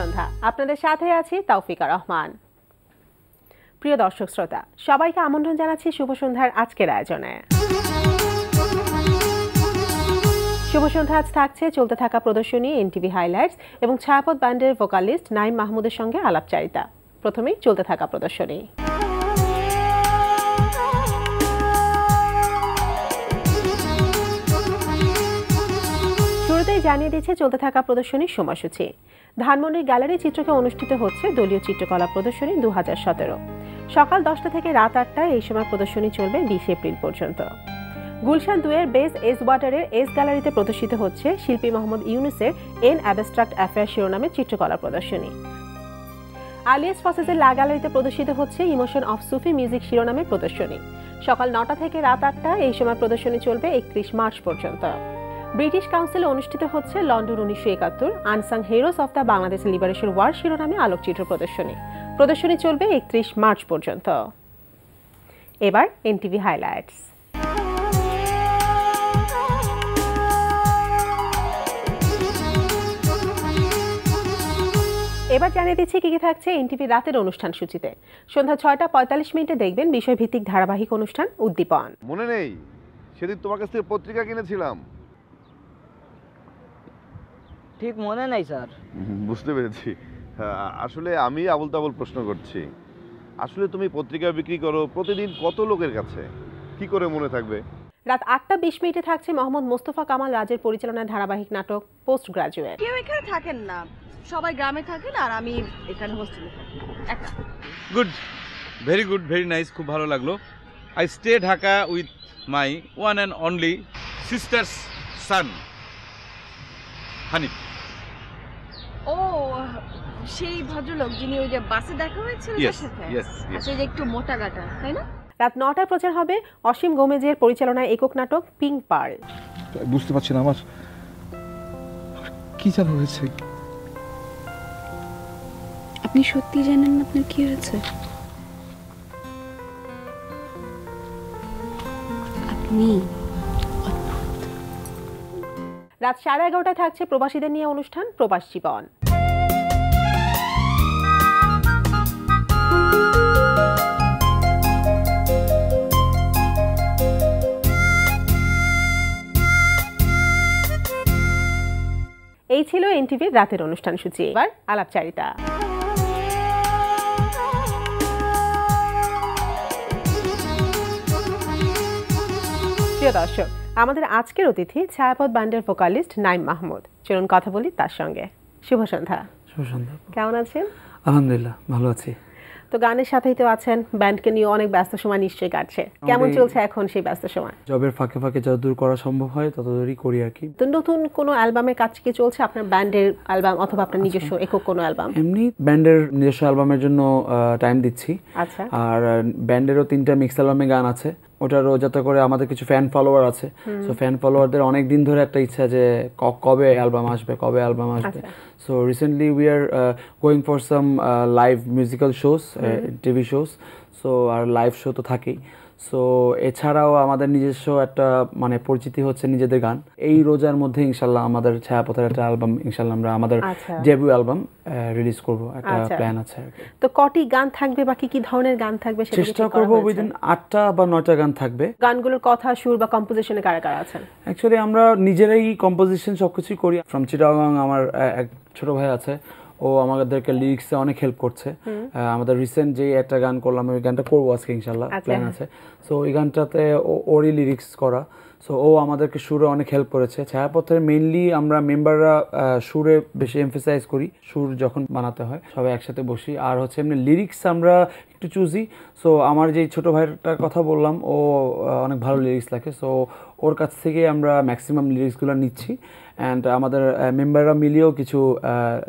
সন্ধ্যা আপনাদের সাথে আছি তৌফিকা রহমান। প্রিয় দর্শক শ্রোতা, সবাইকে আমন্ত্রণ জানাচ্ছি শুভ সন্ধ্যার আজকের আয়োজনে। শুভ সন্ধ্যা আজ থাকছে চলতে থাকা প্রদর্শনী এনটিভি হাইলাইটস এবং ছায়াপথ ব্যান্ডের ভোকালিস্ট নাইম মাহমুদের সঙ্গে আলাপচারিতা। প্রথমেই চলতে থাকা প্রদর্শনী। শুরুতেই জানিয়ে দিচ্ছে চলতে থাকা প্রদর্শনীর সময়সূচি। ধানমন্ডির গ্যালারি চিত্রকে অনুষ্ঠিত হচ্ছে দলীয় চিত্রকলা প্রদর্শনী 2017। সকাল 10টা থেকে রাত 8টায় এই সময় প্রদর্শনী চলবে 20 এপ্রিল পর্যন্ত। গুলশান 2 এর বেস এস ওয়াটারের এস গ্যালারিতে প্রদর্শিত হচ্ছে শিল্পী মোহাম্মদ ইউনুসের এন অ্যাবস্ট্রাক্ট অ্যাফেয়ার শিরোনামে চিত্রকলা প্রদর্শনী। আলিয়াস ফসেসের লা গ্যালারিতে প্রদর্শিত হচ্ছে ইমোশন অফ সুফি মিউজিক শিরোনামে প্রদর্শনী। সকাল 9টা থেকে রাত 8টায় এই সময় প্রদর্শনী চলবে 31 মার্চ পর্যন্ত। ব্রিটিশ কাউন্সিলে অনুষ্ঠিত হচ্ছে London 1971 unsung heroes of the Bangladesh liberation war শিরোনামে আলোকচিত্র প্রদর্শনী। প্রদর্শনী চলবে 31 মার্চ পর্যন্ত। এবার এনটিভি হাইলাইটস। এবার জানিয়ে দিচ্ছি কি কি থাকছে এনটিভি রাতের অনুষ্ঠান সূচিতে। সন্ধ্যা 6টা 45 মিনিটে দেখবেন বিষয়ভিত্তিক ধারাবাহিক অনুষ্ঠান উদ্দীপন। মনে নেই সেদিন তোমার কাছ থেকে পত্রিকা কিনেছিলাম? ঠিক মনে নাই স্যার। বুঝতে পেরেছি। আসলে আমি আবুল তাবুল প্রশ্ন করছি। আসলে তুমি পত্রিকা বিক্রি করো প্রতিদিন কত লোকের কাছে, কি করে মনে থাকবে? রাত 8টা 20 মিনিটে থাকছে মোহাম্মদ মোস্তফা কামাল রাজের পরিচালনায় ধারাবাহিক নাটক পোস্ট গ্রাজুয়েট। কেউ এখানে থাকেন না, সবাই গ্রামে থাকেন আর আমি এখানে হোস্টেলে থাকি একা। Good, very good, very nice, খুব ভালো লাগলো। I stay Dhaka with my one and only sister's son Hanif. ও সেই ভদ্রলোক যিনি ওই যে বাসে দেখা হয়েছিল তার সাথে? আচ্ছা, যে একটু মোটা গাটা, তাই না? রাত 9টায় প্রচার হবে অসীম গোমেজের পরিচালনায় একক নাটক পিঙ্ক পার্ল। বুঝতে পারছি না আমার কি জানা হয়েছে। আপনি সত্যি জানেন না আপনার কি হয়েছে? আপনি রাত 11:30টায় থাকছে প্রবাসীদের নিয়ে অনুষ্ঠান প্রবাস জীবন। এই ছিল এনটিভির রাতের অনুষ্ঠান সূচি। এবার আলাপচারিতা। প্রিয় দর্শক, আমাদের আজকের অতিথি ছায়াপথ ব্যান্ডের ভোকালিস্ট নাইম মাহমুদ। চলুন কথা বলি তার সঙ্গে। শুভ সন্ধ্যা। শুভ সন্ধ্যা। কেমন আছেন? আলহামদুলিল্লাহ ভালো আছি। তো গানের সাথেই তো আছেন, ব্যান্ডকে নিয়ে অনেক ব্যস্ত সময় নিশ্চয়ই কাটছে। কেমন চলছে এখন সেই ব্যস্ত সময়? জবের ফাঁকে ফাঁকে যতদূর করা সম্ভব হয় ততদূরই করি আর কি। তো নতুন কোনো অ্যালবামের কাজ কি চলছে? আপনার ব্যান্ডের অ্যালবাম অথবা আপনার নিজস্ব একক কোনো অ্যালবাম? এমনি ব্যান্ডের নিজস্ব অ্যালবামের জন্য টাইম দিচ্ছি। আচ্ছা। আর ব্যান্ডেরও 3টা মিক্স অ্যালবামে গান আছে। ওটারও যাতে করে আমাদের কিছু ফ্যান ফলোয়ার আছে, সো ফ্যান ফলোয়ারদের অনেক দিন ধরে একটা ইচ্ছা যে কবে অ্যালবাম আসবে। So recently we are going for some live musical shows, TV shows. So আর লাইভ শো তো থাকেই। সো এছাড়াও আমাদের নিজস্ব একটা মানে পরিচিতি হচ্ছে নিজেদের গান। এই রোজার মধ্যে ইনশাল্লাহ আমাদের ছায়াপথের একটা অ্যালবাম ইনশাল্লাহ আমরা আমাদের ডেবিউ অ্যালবাম রিলিজ করব, একটা প্ল্যান আছে। তো কটি গান থাকবে বা কি ধরনের গান থাকবে সেটা চেষ্টা করব উইদিন 8টা বা 9টা গান থাকবে। গানগুলোর কথা, সুর বা কম্পোজিশনে কারা কারা আছেন? অ্যাকচুয়ালি আমরা নিজেরাই কম্পোজিশন সবকিছুই করি। ফ্রম চিটাগাং আমার এক ছোট ভাই আছে, ও আমাদেরকে লিরিক্সে অনেক হেল্প করছে। আমাদের রিসেন্ট যে একটা গান করলাম ওই গানটা করবো আজকে ইনশাল্লাহ, প্ল্যান আছে। সো ওই গানটাতে ওরই লিরিক্স করা। সো ও আমাদেরকে সুরে অনেক হেল্প করেছে। ছায়াপথের মেইনলি আমরা মেম্বাররা সুরে বেশি এমফেসাইজ করি, সুর যখন বানাতে হয় সবাই একসাথে বসি। আর হচ্ছে এমনি লিরিক্স আমরা একটু চুজি। সো আমার যেই ছোটো ভাইটার কথা বললাম, ও অনেক ভালো লিরিক্স লেখে। সো ওর কাছ থেকে আমরা ম্যাক্সিমাম লিরিক্সগুলো নিচ্ছি। অ্যান্ড আমাদের মেম্বাররা মিলিয়েও কিছু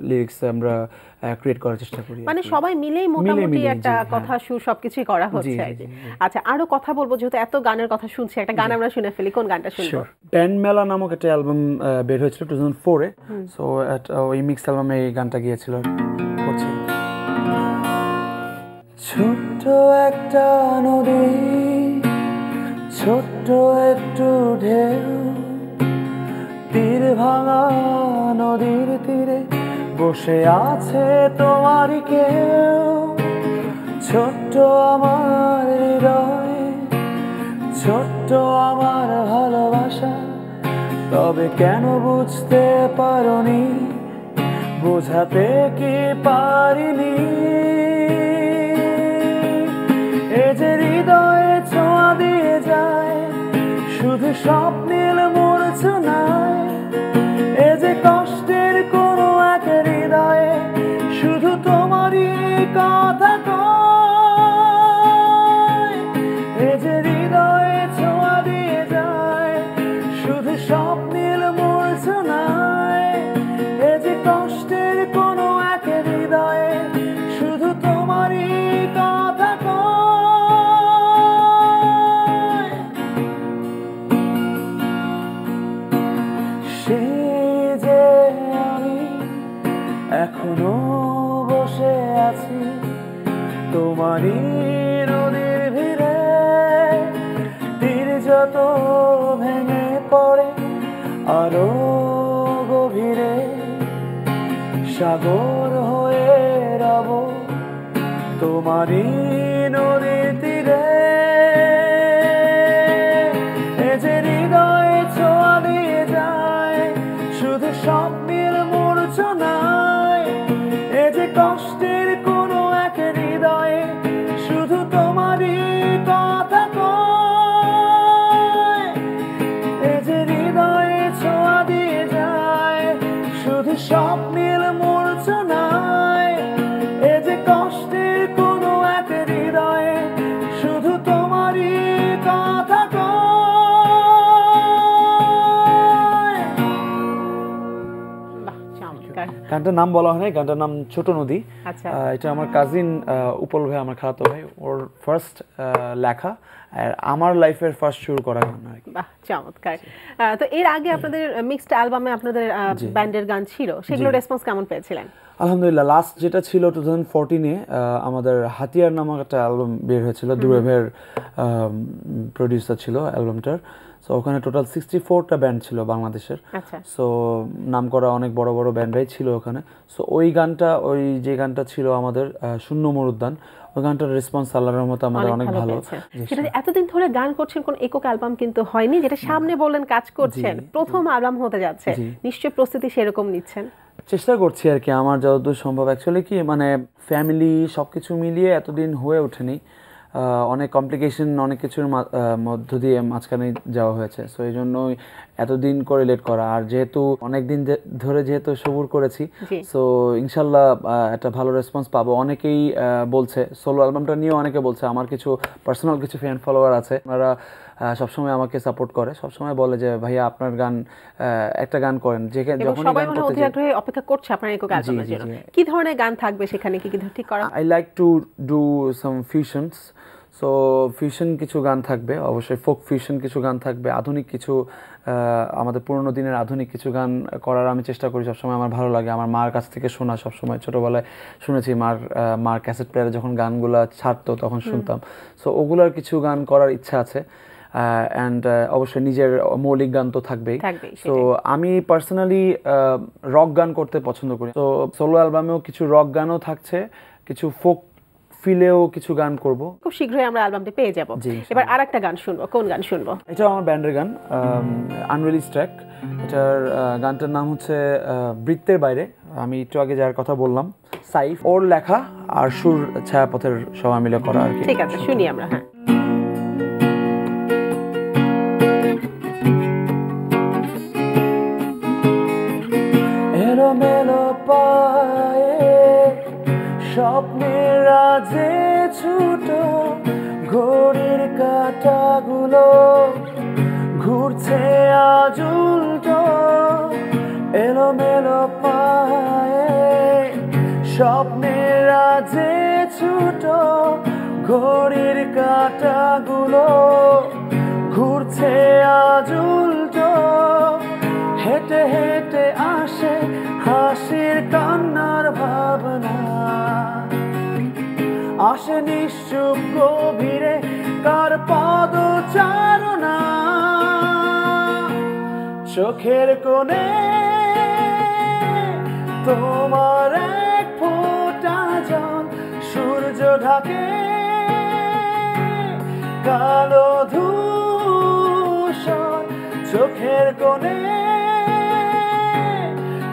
লিরিক্স আমরা ক্রিয়েট করার চেষ্টা করি। মানে সবাই মিলেই মোটামুটি একটা কথা সুর সবকিছুই করা হচ্ছে। আচ্ছা, আরো কথা বলবো, যেহেতু এত গানের কথা শুনছি, একটা গান আমরা শুনে ফেলি। কোন গানটা শুনবো? ব্যান্ড মেলা নামক একটা অ্যালবাম বের হয়েছিল 2004-এ। সো ওই মিক্স অ্যালবামে এই গানটা গিয়েছিল। ছোট্ট একটা নদী, ছোট্ট একটু ঢেউ, তীর ভাঙা নদীর তীরে বসে আছে তোমারই কেউ, ছোট্ট আমার হৃদয়, ছোট্ট আমার ভালোবাসা, তবে কেন বুঝতে পারোনি, বোঝাতে কি পারিনি। এ যে হৃদয়ে ছোঁয়া দিয়ে যায়, শুধু স্বপ্নের মূর্ছনায়, এ যে কষ্টের কোনো এক হৃদয়ে শুধু তোমারই কথা কয়। এ যে হৃদয়ে ছোঁয়া দিয়ে যায়, শুধু স্বপ্নের মূর্ছনায়, এ যে কষ্টের কোনো এক হৃদয়ে শুধু তোমারই কথা কয়। সে যে আমি এখনো বসে আছি তোমারই নদীর ভিড়ে, তীর যত ভেঙে পড়ে আরো গভীরে, সাগর হয়ে রব তোমারই নদীর তীরে। এ যে হৃদয়ে ছোঁয়া দিয়ে যায়, শুধু স্বপ্নের মূর্ছনায়, এ যে কষ্টের কোনো এক হৃদয়ে শুধু তোমারই কথা কয়। এ যে হৃদয়ে ছোঁয়া দিয়ে যায়, শুধু স্বপ্নের মূর্ছনায়, এ যে কষ্টের কোনো এক হৃদয়ে শুধু তোমারই কথা কয়। বাহ, চমৎকার। গানটার নাম বলা হয় নাই, গানটার নাম ছোট নদী। আচ্ছা। এটা আমার কাজিন উপল ভাই, আমার খালাতো ভাই, ওর ফার্স্ট লেখা আর আমার লাইফের ফার্স্ট শুরু করা গান আর কি। বাহ, চমৎকার। তো এর আগে আপনাদের মিক্সড অ্যালবামে আপনাদের ব্যান্ডের গান ছিল, সেগুলো রেসপন্স কেমন পেয়েছিলেন? আলহামদুলিল্লাহ, লাস্ট যেটা ছিল 2014-এ আমাদের হাতিয়ার নামক একটা অ্যালবাম বের হয়েছিল, দুরেভের প্রডিউসার ছিল অ্যালবামটার। সো ওখানে টোটাল 64টা ব্যান্ড ছিল বাংলাদেশের। সো নাম করা অনেক বড় বড় ব্যান্ডরাই ছিল ওখানে। সো ওই যে গানটা ছিল আমাদের শূন্য মরুদ্যান, ওই গানটার রেসপন্স আল্লাহর রহমতে আমাদের অনেক ভালো। সেটা এতদিন ধরে গান করছেন, কোন একক অ্যালবাম কিন্তু হয়নি, যেটা সামনে বললেন কাজ করছেন, প্রথম অ্যালবাম হতে যাচ্ছে, নিশ্চয়ই প্রস্তুতি সেরকম নিচ্ছেন? চেষ্টা করছি আর কি, আমার যতদূর সম্ভব। অ্যাকচুয়ালি কি মানে ফ্যামিলি সবকিছু মিলিয়ে এতদিন হয়ে ওঠেনি, অনেক কমপ্লিকেশন, অনেক কিছুর মধ্য দিয়ে মাঝখানে যাওয়া হয়েছে। সো এই জন্যই এতদিন করে লেট করা। আর যেহেতু অনেকদিন ধরে যেহেতু সবুর করেছি, সো ইনশাল্লাহ একটা ভালো রেসপন্স পাবো। অনেকেই বলছে, সোলো অ্যালবামটা নিয়েও অনেকে বলছে, আমার কিছু পার্সোনাল কিছু ফ্যান ফলোয়ার আছে, ওনারা সবসময় আমাকে সাপোর্ট করে, সবসময় বলে যে ভাইয়া আপনার গান, একটা গান করেন, যেখানে যখন সবাই মনে অধীর আগ্রহে অপেক্ষা করছে আপনার একক অ্যালবামের জন্য। কি ধরনের গান থাকবে সেখানে, কি কি ঠিক করা? I like to do some fusions. So fusion কিছু গান থাকবে, অবশ্যই ফোক ফিউশন কিছু গান থাকবে, আধুনিক কিছু আমাদের পুরোনো দিনের আধুনিক কিছু গান করার আমি চেষ্টা করি সবসময়। আমার ভালো লাগে, আমার মার কাছ থেকে শোনা, সবসময় ছোটোবেলায় শুনেছি, মার ক্যাসেট প্লেয়ারে যখন গানগুলো ছাড়তো তখন শুনতাম। সো ওগুলোর কিছু গান করার ইচ্ছা আছে। অ্যান্ড অবশ্যই নিজের মৌলিক গান তো থাকবেই। সো আমি পার্সোনালি রক গান করতে পছন্দ করি। তো সোলো অ্যালবামেও কিছু রক গানও থাকছে, কিছু ফোক ফিলেও কিছু গান করব। খুব শীঘ্রই আমরা অ্যালবামটি পেয়ে যাব। এবার আরেকটা গান শুনবো, কোন গান শুনবো? এটা আমার ব্যান্ডের গান, আনরিলিজ ট্র্যাক। এটার গানটার নাম হচ্ছে বৃত্তের বাইরে। আমি একটু আগে যার কথা বললাম, সাইফ, ওর লেখা আর সুর ছায়াপথের সবাই মিলে করা আর কি। ঠিক আছে, শুনি আমরা। হ্যাঁ, এলোমেলো পায়ে স্বপ্নের রাজে ছুটো, ঘড়ির কাঁটাগুলো ঘুরছে আজ উল্টো। এলোমেলো পায়ে স্বপ্নের রাজে ছুটো, ঘড়ির কাঁটাগুলো ঘুরছে আজ উল্টো। হেঁটে হেঁটে আসে হাসির কান্নার ভাবনা, আসে নিশ্চুপ গভীরে কার পদচারণা। চোখের কোণে তোমার এক ফোঁটা জল সূর্য ঢাকে কালো ধূসর চোখের কোণে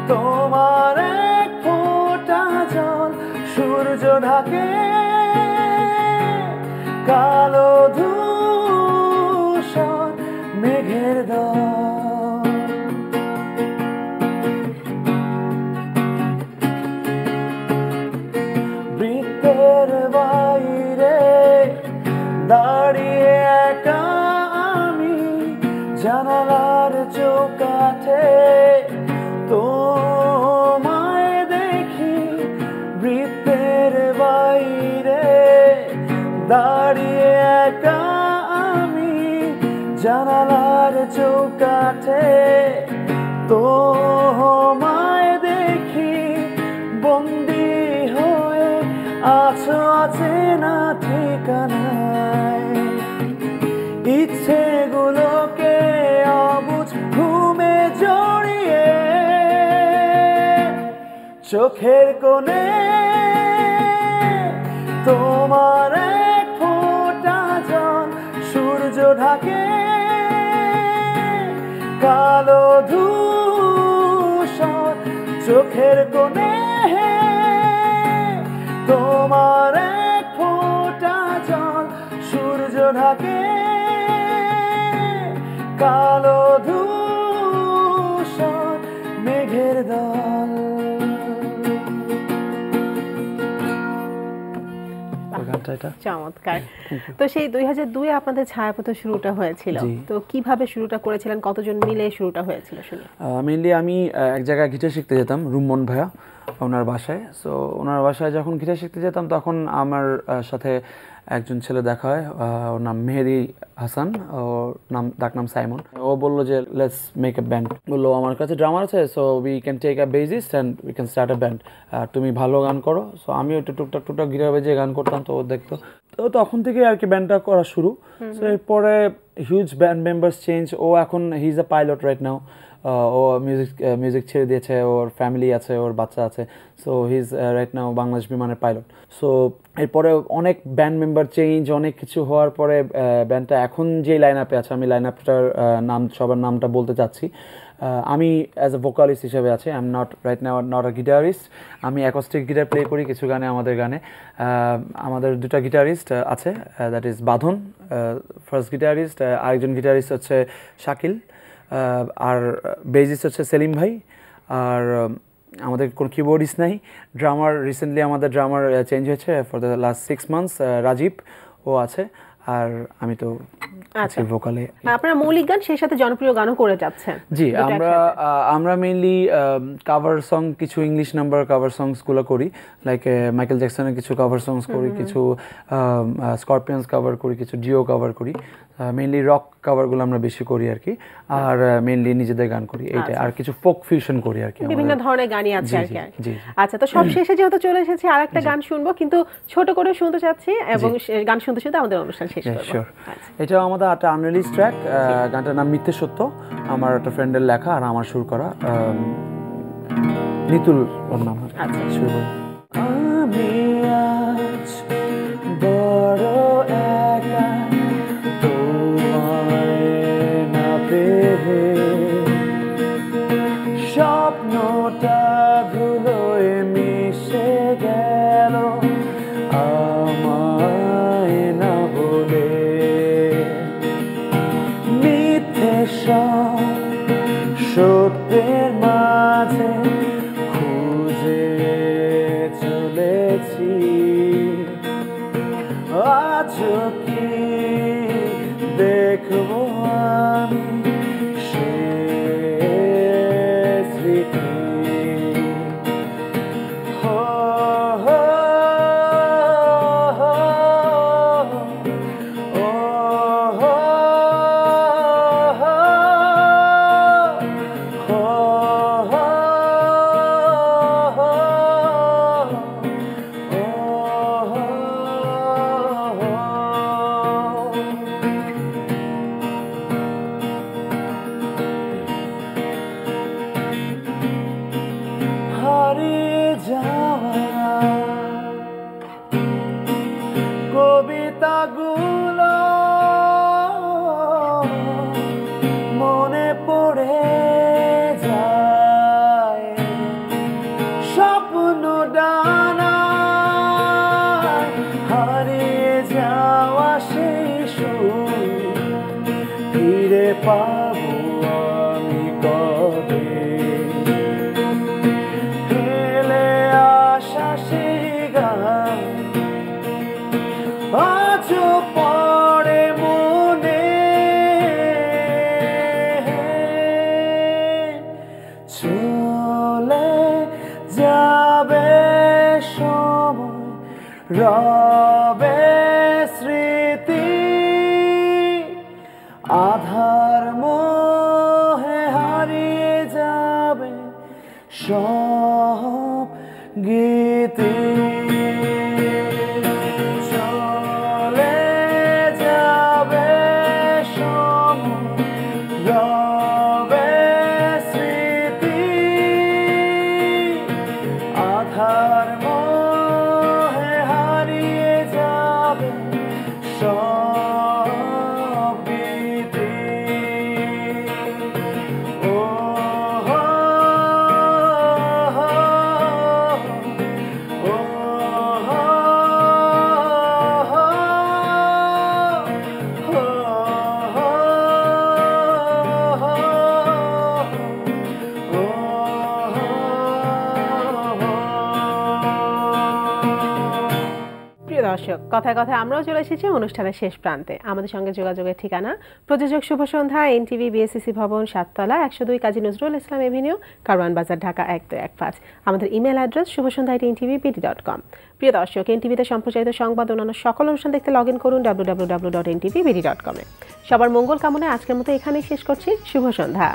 তোমার এক ফোঁটা জল সূর্য ঢাকে কালো ধূসর মেঘের দল বৃত্তের বাইরে দাঁড়িয়ে একা আমি জানালার চৌকাঠে তোমায় দেখি বৃত্তের বাইরে দাঁড়িয়ে একা আমি জানালার চৌকাঠে তোমায় দেখি বন্দি হয়ে আছো অচেনা ঠিকানায় ইচ্ছেগুলোকে অবুঝ ঘুমে জড়িয়ে চোখের কোণে তোমার এক ফোঁটা জল সূর্য ঢাকে কালো ধূসর চোখের কোণে তোমার এক ফোঁটা জল সূর্য ঢাকে কালো ধূসর মেঘের দল চমৎকার। তো সেই 2002 আপনাদের ছায়াপথ শুরুটা হয়েছিল, তো কিভাবে শুরুটা করেছিলেন, কতজন মিলে শুরুটা হয়েছিল শুনি? মেইনলি আমি এক জায়গায় গিটার শিখতে যেতাম, রুম্মন ভাইয়া ওনার বাসায়। সো ওনার বাসায় যখন গিটার শিখতে যেতাম তখন আমার সাথে একজন ছেলে দেখা হয়, ওর নাম মেহেদি হাসান, ওর ডাকনাম সাইমন। ও বললো যে লেটস মেক এ ব্যান্ড, বললো আমার কাছে ড্রামার আছে, so we can take a bassist and we can start a band, তুমি ভালো গান করো। সো আমি ওইটা টুকটাক গিটার বাজিয়ে গান করতাম, তো ও দেখতো। তো তখন থেকে আর কি ব্যান্ডটা করা শুরু। সো এরপরে হিউজ ব্যান্ড মেম্বার্স চেঞ্জ। ও এখন he is a pilot right now. ও মিউজিক ছেড়ে দিয়েছে, ওর ফ্যামিলি আছে, ওর বাচ্চা আছে। So he is right now Bangladesh বিমানের পাইলট। সো এরপরে অনেক ব্যান্ড মেম্বার চেঞ্জ, অনেক কিছু হওয়ার পরে ব্যান্ডটা এখন যে লাইন আপে আছে, আমি লাইন আপটার সবার নামটা বলতে চাচ্ছি। আমি অ্যাজ এ ভোকালিস্ট হিসেবে আছি, I am not right now not a guitarist. আমি অ্যাকোস্টিক গিটার প্লে করি কিছু গানে, আমাদের গানে। আমাদের দুটা গিটারিস্ট আছে, দ্যাট ইজ বাঁধন ফার্স্ট গিটারিস্ট, আরেকজন গিটারিস্ট হচ্ছে শাকিল, আর বেসিস্ট হচ্ছে সেলিম ভাই। আর আমাদের কোনো কিবোর্ডিস্ট নাই। ড্রামার রিসেন্টলি আমাদের ড্রামার চেঞ্জ হয়েছে for the last 6 months, Rajib ও আছে। আর আমি তো আচ্ছা ভোকালে। আপনারা মৌলিক গান সেই সাথে জনপ্রিয় গানও করে যাচ্ছেন? জি, আমরা মেইনলি কভার সং, কিছু ইংলিশ নাম্বার কভার সংসগুলো করি, লাইক মাইকেল জ্যাকসনের কিছু কভার সংস করি, কিছু স্করপিয়ন্স কভার করি, কিছু ডিও কভার করি। মেইনলি রক কভারগুলো আমরা বেশি করি আর কি, আর মেইনলি নিজেদের গান করি এইটা, আর কিছু ফোক ফিউশন করি আর কি, বিভিন্ন ধরনের গানই আছে আর কি। আচ্ছা, তো সব শেষে যেহেতু চলে এসেছি আরেকটা গান শুনবো, কিন্তু ছোট করে শুনতে চাচ্ছি, এবং গান শুনতে শুনতে আমাদের অনুষ্ঠান শেষ করব। এটা আমাদের একটা আনরিলিজ ট্র্যাক, গানটার নাম মিথ্যে সত্য, আমার একটা ফ্রেন্ডের লেখা আর আমার সুর করা, নিতুল ওর নাম। আচ্ছা, শুরু করি। আমি আজ বড় একা তোমায় না পেয়ে, স্বপ্নটা ধুলোয় মিশে গেল আমায় না বলে, মিথ্যে সব সত্যের মাঝে খুঁজে চলেছি, আজ কি দেখবো আমি সে স্মৃতি। হো হো হো ও হো হো হো হো হো। পাবো আমি কবে ফেলে আসা সেই গান আজও পড়ে মনে চলে যাবে সময় রবে স্মৃতি আধার মোহে হারিয়ে যাবে সব গীতি চলে যাবে সময় রবে স্মৃতি আধার মোহে হারিয়ে যাবে সব গীতি ও হো হো ও হো প্রিয় দর্শক, কথায় কথায় আমরাও চলে এসেছি অনুষ্ঠানের শেষ প্রান্তে। আমাদের সঙ্গে যোগাযোগের ঠিকানা প্রযোজক শুভ সন্ধ্যা, এনটিভি বিএসসিসি ভবন, 7তলা, 102 কাজী নজরুল ইসলাম এভিনিউ, কারওয়ান বাজার, ঢাকা 1215। আমাদের ইমেল অ্যাড্রেস shubhosandha@ntv.com। প্রিয় দর্শক, এনটিভিতে সম্প্রচারিত সংবাদ অন্যান্য সকল অনুষ্ঠান দেখতে লগ ইন করুন www.ntvbd.com। সবার মঙ্গল কামনায় আজকের মতো এখানেই শেষ করছি। শুভ সন্ধ্যা।